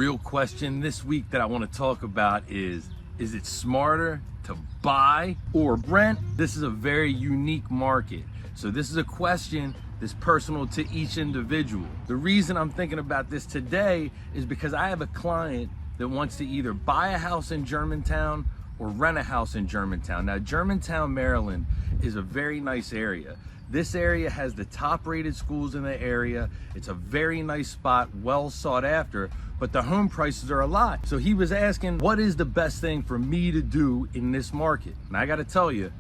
real question this week that I want to talk about is it smarter to buy or rent? This is a very unique market. So this is a question that's personal to each individual. The reason I'm thinking about this today is because I have a client that wants to either buy a house in Germantown or rent a house in Germantown. Now, Germantown, Maryland is a very nice area. This area has the top rated schools in the area. It's a very nice spot, well sought after, but the home prices are a lot. So he was asking, what is the best thing for me to do in this market? And I gotta tell you,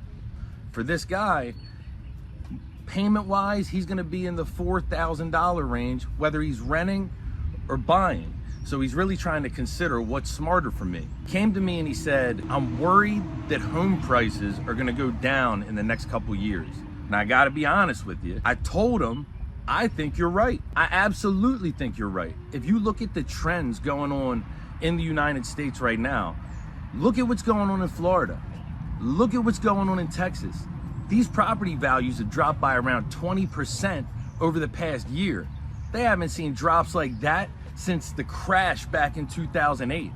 for this guy, payment wise, he's gonna be in the $4,000 range, whether he's renting or buying. So he's really trying to consider what's smarter for me. He came to me and he said, I'm worried that home prices are gonna go down in the next couple years. And I gotta be honest with you, I told him, I think you're right. I absolutely think you're right. If you look at the trends going on in the United States right now, look at what's going on in Florida. Look at what's going on in Texas. These property values have dropped by around 20% over the past year. They haven't seen drops like that since the crash back in 2008.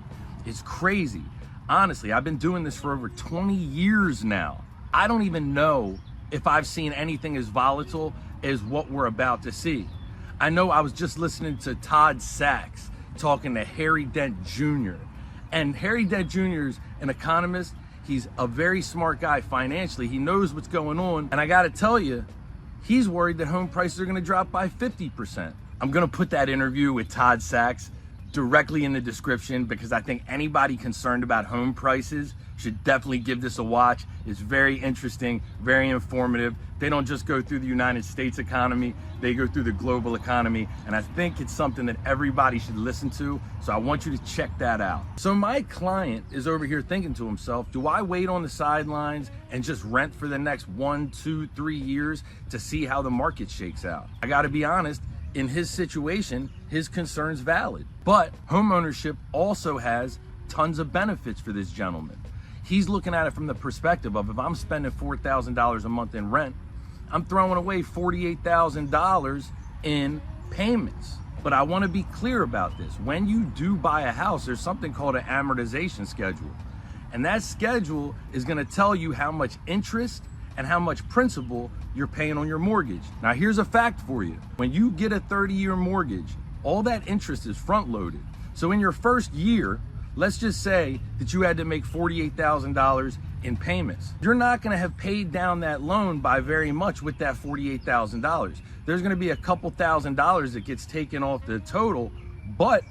It's crazy. Honestly, I've been doing this for over 20 years now. I don't even know if I've seen anything as volatile as what we're about to see. I know I was just listening to Todd Sachs talking to Harry Dent Jr. And Harry Dent Jr. is an economist. He's a very smart guy financially. He knows what's going on. And I gotta tell you, he's worried that home prices are gonna drop by 50%. I'm gonna put that interview with Todd Sachs directly in the description because I think anybody concerned about home prices should definitely give this a watch. It's very interesting, very informative. They don't just go through the United States economy, they go through the global economy. And I think it's something that everybody should listen to. So I want you to check that out. So my client is over here thinking to himself, do I wait on the sidelines and just rent for the next 1, 2, 3 years to see how the market shakes out? I gotta be honest, in his situation, his concern's valid. But homeownership also has tons of benefits for this gentleman. He's looking at it from the perspective of, if I'm spending $4,000 a month in rent, I'm throwing away $48,000 in payments. But I want to be clear about this. When you do buy a house, there's something called an amortization schedule. And that schedule is going to tell you how much interest and how much principal you're paying on your mortgage. Now, here's a fact for you. When you get a 30-year mortgage, all that interest is front-loaded. So in your first year, let's just say that you had to make $48,000 in payments. You're not gonna have paid down that loan by very much with that $48,000. There's gonna be a couple $1,000s that gets taken off the total, but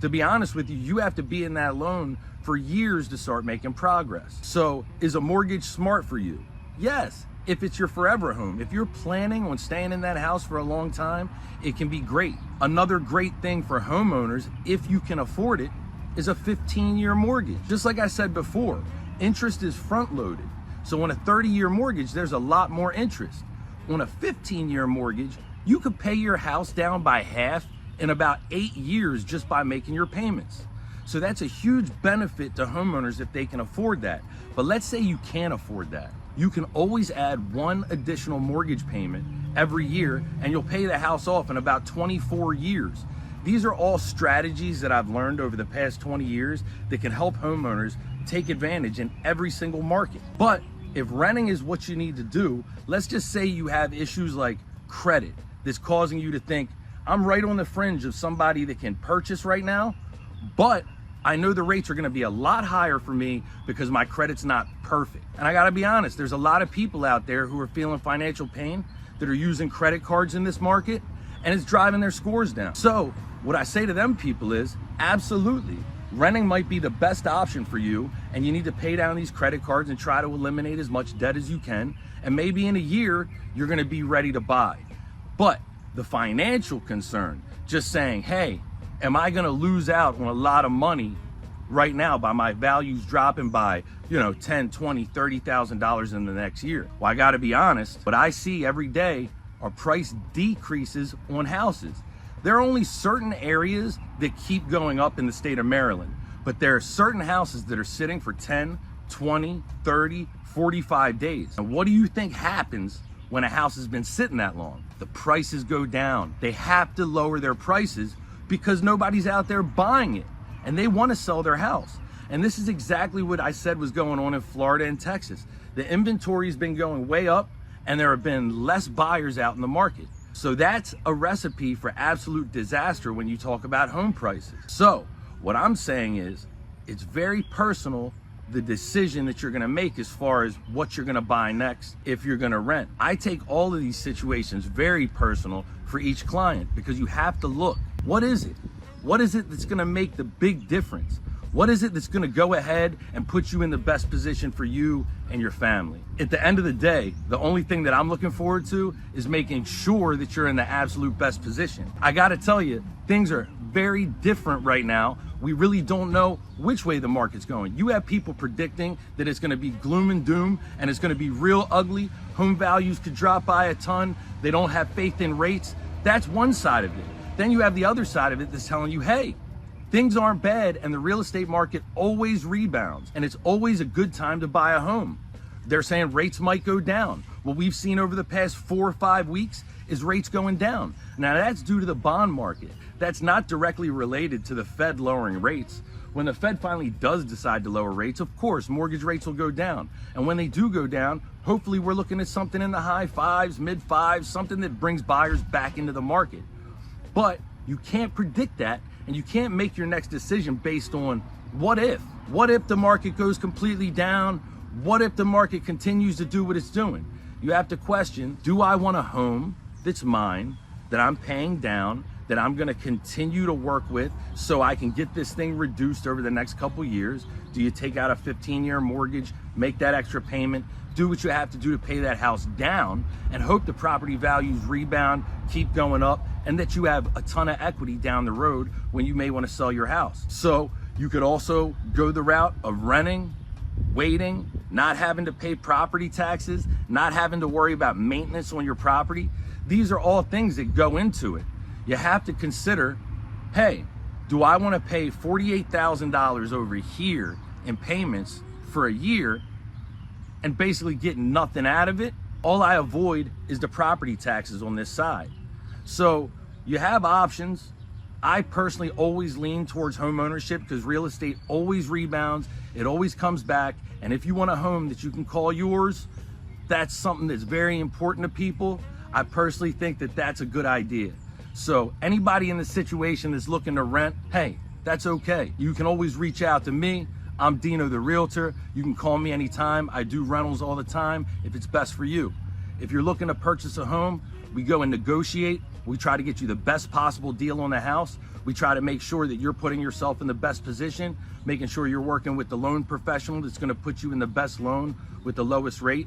to be honest with you, you have to be in that loan for years to start making progress. So is a mortgage smart for you? Yes, if it's your forever home. If you're planning on staying in that house for a long time, it can be great. Another great thing for homeowners, if you can afford it, is a 15-year mortgage. Just like I said before, interest is front-loaded. So on a 30-year mortgage, there's a lot more interest. On a 15-year mortgage, you could pay your house down by half in about 8 years just by making your payments. So that's a huge benefit to homeowners if they can afford that. But let's say you can't afford that. You can always add one additional mortgage payment every year and you'll pay the house off in about 24 years. These are all strategies that I've learned over the past 20 years that can help homeowners take advantage in every single market. But if renting is what you need to do, let's just say you have issues like credit that's causing you to think, I'm right on the fringe of somebody that can purchase right now, but I know the rates are gonna be a lot higher for me because my credit's not perfect. And I gotta be honest, there's a lot of people out there who are feeling financial pain that are using credit cards in this market, and it's driving their scores down. So what I say to them people is, absolutely, renting might be the best option for you, and you need to pay down these credit cards and try to eliminate as much debt as you can, and maybe in a year, you're gonna be ready to buy. But the financial concern, just saying, hey, am I gonna lose out on a lot of money right now by my values dropping by, $10, $20, $30,000 in the next year? Well, I gotta be honest, what I see every day are price decreases on houses. There are only certain areas that keep going up in the state of Maryland, but there are certain houses that are sitting for 10, 20, 30, 45 days. And what do you think happens when a house has been sitting that long? The prices go down. They have to lower their prices because nobody's out there buying it. and they want to sell their house. And this is exactly what I said was going on in Florida and Texas. The inventory's been going way up, and there have been less buyers out in the market. So that's a recipe for absolute disaster when you talk about home prices. So what I'm saying is, it's very personal, the decision that you're gonna make as far as what you're gonna buy next if you're gonna rent. I take all of these situations very personal for each client, because you have to look, what is it? What is it that's gonna make the big difference? What is it that's gonna go ahead and put you in the best position for you and your family? At the end of the day, the only thing that I'm looking forward to is making sure that you're in the absolute best position. I gotta tell you, things are very different right now. We really don't know which way the market's going. You have people predicting that it's gonna be gloom and doom and it's gonna be real ugly. Home values could drop by a ton. They don't have faith in rates. That's one side of it. Then you have the other side of it that's telling you, hey, things aren't bad and the real estate market always rebounds and it's always a good time to buy a home. They're saying rates might go down. What we've seen over the past 4 or 5 weeks is rates going down. Now that's due to the bond market. That's not directly related to the Fed lowering rates. When the Fed finally does decide to lower rates, of course, mortgage rates will go down. And when they do go down, hopefully we're looking at something in the high 5s, mid 5s, something that brings buyers back into the market. But you can't predict that, and you can't make your next decision based on what if. What if the market goes completely down? What if the market continues to do what it's doing? You have to question, do I want a home that's mine, that I'm paying down, that I'm gonna continue to work with so I can get this thing reduced over the next couple years? Do you take out a 15-year mortgage, make that extra payment, do what you have to do to pay that house down, and hope the property values rebound, keep going up, and that you have a ton of equity down the road when you may wanna sell your house? So you could also go the route of renting, waiting, not having to pay property taxes, not having to worry about maintenance on your property. These are all things that go into it. You have to consider, hey, do I want to pay $48,000 over here in payments for a year and basically get nothing out of it? All I avoid is the property taxes on this side. So you have options. I personally always lean towards home ownership because real estate always rebounds. It always comes back. And if you want a home that you can call yours, that's something that's very important to people. I personally think that that's a good idea. So anybody in the situation that's looking to rent, hey, that's okay. You can always reach out to me. I'm Dino the Realtor. You can call me anytime. I do rentals all the time if it's best for you. If you're looking to purchase a home, we go and negotiate. We try to get you the best possible deal on the house. We try to make sure that you're putting yourself in the best position, making sure you're working with the loan professional that's gonna put you in the best loan with the lowest rate.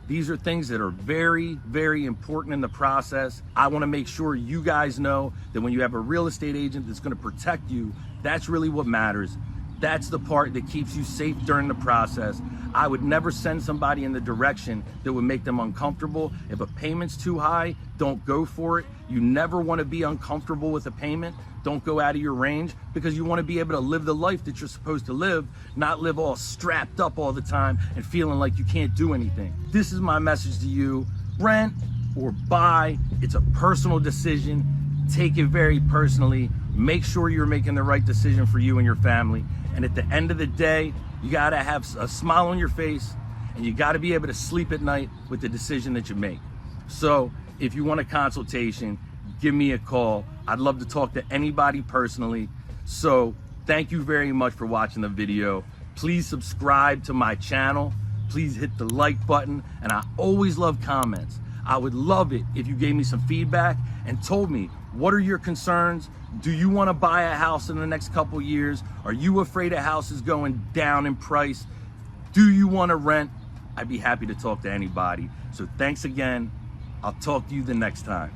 These are things that are very, very important in the process. I wanna make sure you guys know that when you have a real estate agent that's gonna protect you, that's really what matters. That's the part that keeps you safe during the process. I would never send somebody in the direction that would make them uncomfortable. If a payment's too high, don't go for it. You never wanna be uncomfortable with a payment. Don't go out of your range because you wanna be able to live the life that you're supposed to live, not live all strapped up all the time and feeling like you can't do anything. This is my message to you. Rent or buy, it's a personal decision. Take it very personally. Make sure you're making the right decision for you and your family. And at the end of the day, you gotta have a smile on your face and you gotta be able to sleep at night with the decision that you make. So if you want a consultation, give me a call. I'd love to talk to anybody personally. So thank you very much for watching the video. Please subscribe to my channel. Please hit the like button. And I always love comments. I would love it if you gave me some feedback and told me, what are your concerns? Do you want to buy a house in the next couple years? Are you afraid a house is going down in price? Do you want to rent? I'd be happy to talk to anybody. So thanks again. I'll talk to you the next time.